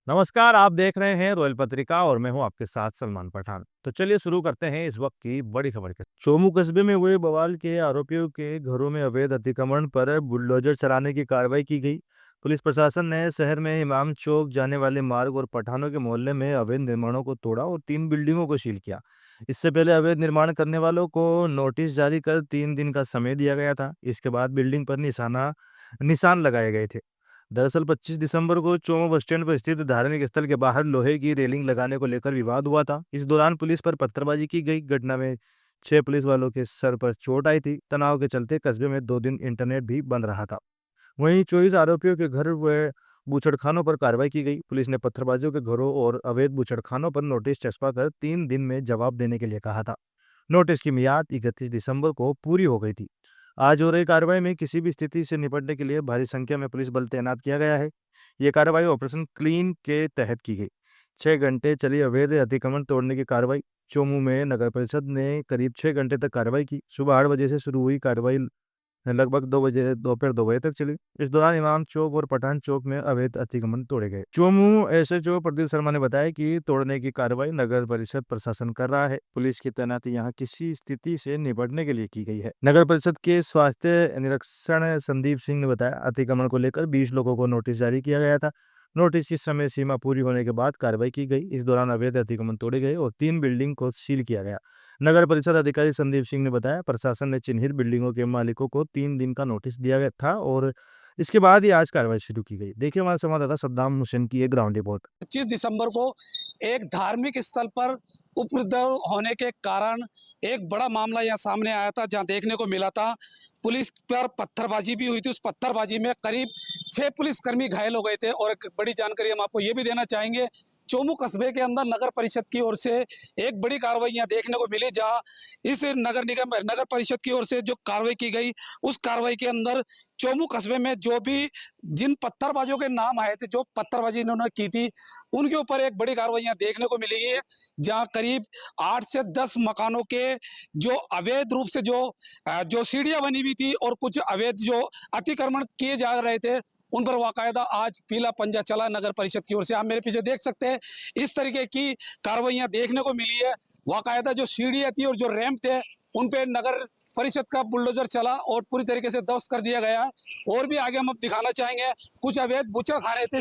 नमस्कार, आप देख रहे हैं रॉयल पत्रिका और मैं हूं आपके साथ सलमान पठान। तो चलिए शुरू करते हैं इस वक्त की बड़ी खबर के। चोमू कस्बे में हुए बवाल के आरोपियों के घरों में अवैध अतिक्रमण पर बुलडोजर चलाने की कार्रवाई की गई। पुलिस प्रशासन ने शहर में इमाम चौक जाने वाले मार्ग और पठानों के मोहल्ले में अवैध निर्माणों को तोड़ा और 3 बिल्डिंगों को सील किया। इससे पहले अवैध निर्माण करने वालों को नोटिस जारी कर 3 दिन का समय दिया गया था। इसके बाद बिल्डिंग पर निशान लगाए गए थे। दरअसल 25 दिसंबर को चोमू बस स्टैंड पर स्थित धार्मिक स्थल के बाहर लोहे की रेलिंग लगाने को लेकर विवाद हुआ था। इस दौरान पुलिस पर पत्थरबाजी की गई। घटना में 6 पुलिस वालों के सर पर चोट आई थी। तनाव के चलते कस्बे में 2 दिन इंटरनेट भी बंद रहा था। वहीं 24 आरोपियों के घर व बूचड़खानों पर कार्रवाई की गई। पुलिस ने पत्थरबाजियों के घरों और अवैध बूचड़खानों पर नोटिस चस्पा कर 3 दिन में जवाब देने के लिए कहा था। नोटिस की मियाद 31 दिसंबर को पूरी हो गई थी। आज हो रही कार्रवाई में किसी भी स्थिति से निपटने के लिए भारी संख्या में पुलिस बल तैनात किया गया है। ये कार्रवाई ऑपरेशन क्लीन के तहत की गई। 6 घंटे चली अवैध अतिक्रमण तोड़ने की कार्रवाई। चोमू में नगर परिषद ने करीब 6 घंटे तक कार्रवाई की। सुबह 8 बजे से शुरू हुई कार्रवाई लगभग 2 बजे दोपहर 2 बजे तक चली। इस दौरान इमाम चौक और पठान चौक में अवैध अतिक्रमण तोड़े गए। चोमू एसएचओ प्रदीप शर्मा ने बताया कि तोड़ने की कार्रवाई नगर परिषद प्रशासन कर रहा है। पुलिस की तैनाती यहां किसी स्थिति से निपटने के लिए की गई है। नगर परिषद के स्वास्थ्य निरीक्षण संदीप सिंह ने बताया, अतिक्रमण को लेकर 20 लोगों को नोटिस जारी किया गया था। नोटिस की समय सीमा पूरी होने के बाद कार्रवाई की गई। इस दौरान अवैध अतिक्रमण तोड़े गए और 3 बिल्डिंग को सील किया गया। नगर परिषद अधिकारी संदीप सिंह ने बताया, प्रशासन ने चिन्हित बिल्डिंगों के मालिकों को 3 दिन का नोटिस दिया गया था और इसके बाद ही आज कार्रवाई शुरू की गई। देखिए हमारे संवाददाता सद्दाम हुसैन की एक ग्राउंड रिपोर्ट। 25 दिसंबर को एक धार्मिक स्थल पर उपद्रव होने के कारण एक बड़ा मामला यहाँ सामने आया था, जहाँ देखने को मिला था पुलिस पर पत्थरबाजी भी हुई थी। उस पत्थरबाजी में करीब 6 पुलिसकर्मी घायल हो गए थे। और एक बड़ी जानकारी हम आपको ये भी देना चाहेंगे, चोमू कस्बे के अंदर नगर परिषद की ओर से एक बड़ी कार्रवाई यहाँ देखने को मिली, जहाँ इस नगर परिषद की ओर से जो कार्रवाई की गई, उस कार्रवाई के अंदर चोमू कस्बे में जो भी जिन पत्थरबाजों के नाम आए थे, जो पत्थरबाजी इन्होंने की थी, उनके ऊपर एक बड़ी कार्रवाई यहाँ देखने को मिली है, जहाँ करीब 8 से 10 मकानों के जो अवैध रूप से जो सीढ़ियां बनी हुई थी और कुछ अवैध जो अतिक्रमण किए जा रहे थे, उन पर बाकायदा आज पीला पंजा चला नगर परिषद की ओर से। आप मेरे पीछे देख सकते हैं, इस तरीके की कार्रवाइयां देखने को मिली है। बाकायदा जो सीढ़ियां थी और जो रैंप थे, उन पे नगर परिषद का बुलडोजर चला और पूरी तरीके से ध्वस्त कर दिया गया है। और भी आगे हम अब दिखाना चाहेंगे, कुछ अवैध बूचड़खाने थे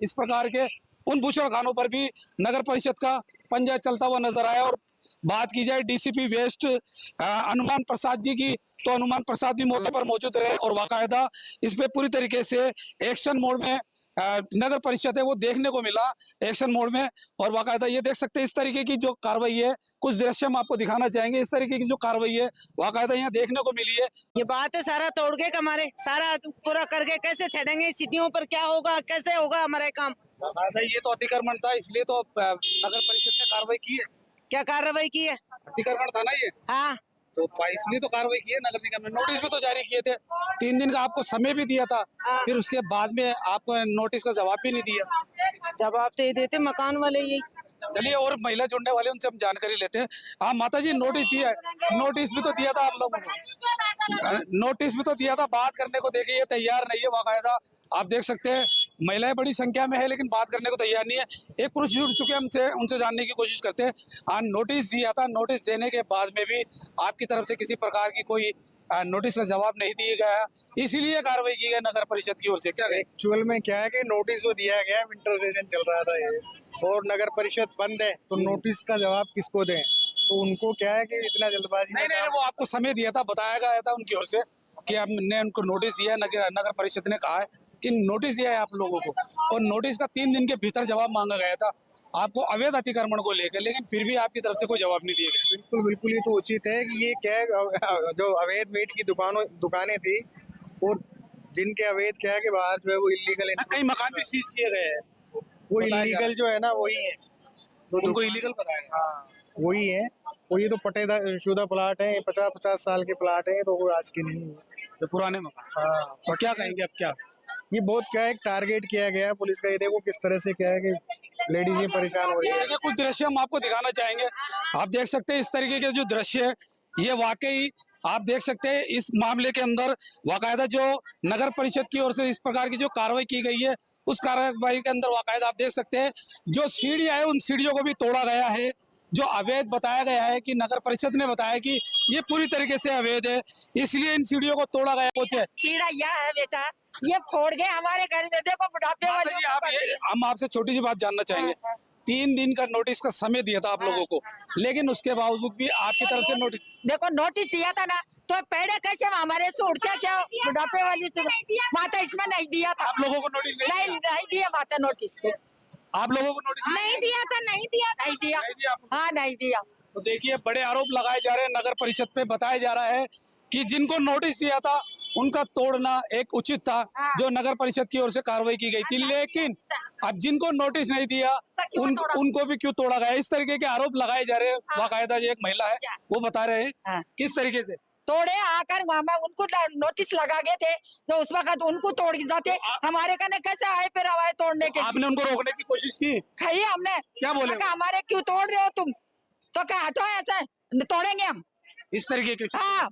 इस प्रकार के, उन बूचड़खानों पर भी नगर परिषद का पंजा चलता हुआ नजर आया। और बात की जाए डीसीपी वेस्ट हनुमान प्रसाद जी की, तो हनुमान प्रसाद भी मौके पर मौजूद रहे और बाकायदा इस पे पूरी तरीके से एक्शन मोड में नगर परिषद है वो देखने को मिला एक्शन मोड में। और बाकायदा ये देख सकते हैं इस तरीके की जो कार्रवाई है, कुछ दृश्य हम आपको दिखाना चाहेंगे। इस तरीके की जो कार्रवाई है बाकायदा यहाँ देखने को मिली है। ये बात है, सारा तोड़ के हमारे सारा पूरा करके कैसे छड़ेंगे, सिटियों पर क्या होगा, कैसे होगा हमारे काम। बाकायदा ये तो अतिक्रमण था, इसलिए तो नगर परिषद ने कार्रवाई की है। क्या कार्रवाई की है? अतिक्रमण था ना ये, हाँ, तो इसलिए तो कार्रवाई की है नगर निगम ने। नोटिस भी तो जारी किए थे, 3 दिन का आपको समय भी दिया था, हाँ। फिर उसके बाद में आपको नोटिस का जवाब भी नहीं दिया। जवाब तो ये देते मकान वाले यही। चलिए और महिला जुड़ने वाले उनसे हम जानकारी लेते हैं। हाँ माता जी, नोटिस दिया है, नोटिस भी तो दिया था आप लोगों को, नोटिस भी तो दिया था, बात करने को देखिए ये तैयार नहीं है। बाकायदा आप देख सकते हैं महिलाएं बड़ी संख्या में है, लेकिन बात करने को तैयार नहीं है। एक पुरुष जुड़ चुके, हमसे उनसे जानने की कोशिश करते हैं। हाँ, नोटिस दिया था, नोटिस देने के बाद में भी आपकी तरफ से किसी प्रकार की कोई नोटिस का जवाब नहीं दिया गया, इसीलिए कार्रवाई की गई नगर परिषद की ओर से। क्या एक्चुअल में क्या है कि नोटिस जो दिया गया, विंटर सीजन चल रहा था ये, और नगर परिषद बंद है, तो नोटिस का जवाब किसको दें? तो उनको क्या है कि इतना जल्दबाजी में नहीं, वो आपको समय दिया था, बताया गया था उनकी ओर से कि हमने उनको नोटिस दिया है। नगर परिषद ने कहा है कि नोटिस दिया है आप लोगों को, और नोटिस का 3 दिन के भीतर जवाब मांगा गया था आपको अवैध अतिक्रमण को लेकर, लेकिन फिर भी आपकी तरफ से कोई जवाब नहीं दिया गया। बिल्कुल बिल्कुल, ये तो उचित है कि ये क्या है, जो अवैध मीट की दुकानें थी और जिनके अवैध क्या है कि बाहर जो है वो इलीगल, कई मकान भी सीज किए गए हैं, वो इलीगल जो है ना वही है, तो उनको इलीगल बताया गया। हाँ वही है। और ये तो पट्टेदार शुदा प्लाट है, 50-50 साल के प्लाट है, तो वो आज के नहीं है, जो पुराने मकान। हाँ। और क्या कहेंगे अब? क्या ये बहुत क्या है, टारगेट किया गया है पुलिस का। ये देखो किस तरह से क्या है कि लेडीज ये परेशान हो रही है। देखिए, कुछ दृश्य हम आपको दिखाना चाहेंगे। आप देख सकते हैं इस तरीके के जो दृश्य है, ये वाकई आप देख सकते हैं इस मामले के अंदर वाकायदा जो नगर परिषद की ओर से इस प्रकार की जो कार्रवाई की गई है, उस कार्रवाई के अंदर वाकायदा आप देख सकते हैं जो सीढ़ियां है उन सीढ़ियों को भी तोड़ा गया है। जो अवैध बताया गया है कि नगर परिषद ने बताया कि ये पूरी तरीके से अवैध है, इसलिए इन सीढ़ियों को तोड़ा गया। कुछ है सीढ़ा यह है बेटा, ये फोड़ गए हमारे घर में, देखो बुढ़ापे वाले माता जी, आप ये हम आपसे छोटी सी बात जानना चाहेंगे। 3 दिन का नोटिस का समय दिया था आप लोगों को, लेकिन उसके बावजूद भी आपकी तरफ से नोटिस देखो नोटिस दिया था ना, तो पेड़े कैसे हमारे से उड़ते क्या बुढ़ापे वाली माता इसमें नहीं दिया था। आप लोगों को नोटिस नहीं दिया माता नोटिस, आप लोगों को नोटिस नहीं दिया था, नहीं दिया आपको। हाँ नहीं दिया। तो देखिए बड़े आरोप लगाए जा रहे हैं नगर परिषद पे, बताया जा रहा है कि जिनको नोटिस दिया था उनका तोड़ना एक उचित था, जो नगर परिषद की ओर से कार्रवाई की गई थी, लेकिन अब जिनको नोटिस नहीं दिया उनको भी क्यों तोड़ा गया, इस तरीके के आरोप लगाए जा रहे हैं। बाकायदा जो एक महिला है वो बता रहे हैं किस तरीके से तोड़े आकर वहाँ उनको नोटिस लगा गए थे, तो उस वक्त उनको तोड़ जाते, हमारे कहने कैसे आए फिर हवाए तोड़ने के। आपने उनको रोकने की कोशिश की? खाइए हमने, क्या बोले? हमारे क्यों तोड़ रहे हो तुम, तो क्या हटो ऐसे तोड़ेंगे हम, इस तरीके के। हाँ।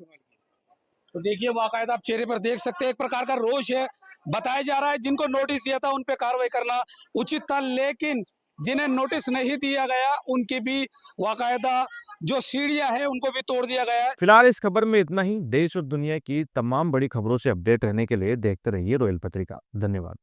तो देखिए बाकायदा आप चेहरे पर देख सकते हैं एक प्रकार का रोष है। बताया जा रहा है जिनको नोटिस दिया था उन पे कार्रवाई करना उचित था, लेकिन जिन्हें नोटिस नहीं दिया गया उनकी भी वाकायदा जो सीढ़ियां हैं उनको भी तोड़ दिया गया है। फिलहाल इस खबर में इतना ही। देश और दुनिया की तमाम बड़ी खबरों से अपडेट रहने के लिए देखते रहिए रॉयल पत्रिका। धन्यवाद।